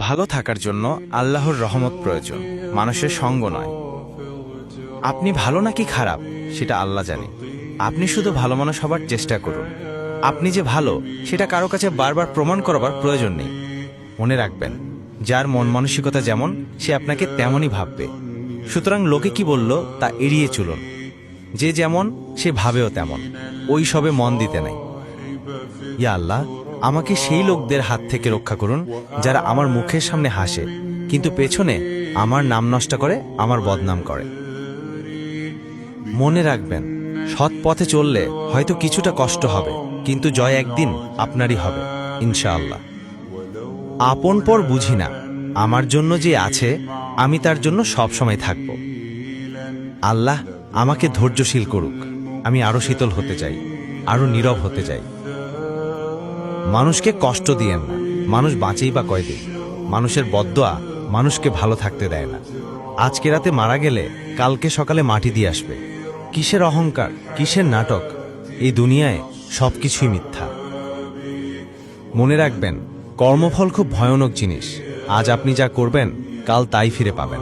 ভালো থাকার জন্য আল্লাহর রহমত প্রয়োজন, মানুষের সঙ্গ নয়। আপনি ভালো নাকি খারাপ সেটা আল্লাহ জানে। আপনি শুধু ভালো মানুষ হবার চেষ্টা করুন। আপনি যে ভালো সেটা কারো কাছে বারবার প্রমাণ করবার প্রয়োজন নেই। মনে রাখবেন, যার মন মানসিকতা যেমন সে আপনাকে তেমনই ভাববে। সুতরাং লোকে কি বলল তা এড়িয়ে চলুন। যে যেমন সে ভাবেও তেমন, ওই সবে মন দিতে নাই। ইয়া আল্লাহ, আমাকে সেই লোকদের হাত থেকে রক্ষা করুন যারা আমার মুখের সামনে হাসে কিন্তু পেছনে আমার নাম নষ্ট করে, আমার বদনাম করে। মনে রাখবেন, সৎ পথে চললে হয়তো কিছুটা কষ্ট হবে, কিন্তু জয় একদিন আপনারই হবে ইনশাআল্লাহ। আপন পর বুঝি না, আমার জন্য যে আছে আমি তার জন্য সব সময় থাকব। আল্লাহ আমাকে ধৈর্যশীল করুক। আমি আরো শীতল হতে চাই, আরো নীরব হতে চাই। মানুষকে কষ্ট দিয়েন না, মানুষ বাঁচেই বা কয়দিন। মানুষের বদদোয়া মানুষকে ভালো থাকতে দেয় না। আজকে রাতে মারা গেলে কালকে সকালে মাটি দিয়ে আসবে। কিসের অহংকার, কিসের নাটক? এই দুনিয়ায় সবকিছুই মিথ্যা। মনে রাখবেন, কর্মফল খুব ভয়ানক জিনিস। আজ আপনি যা করবেন কাল তাই ফিরে পাবেন।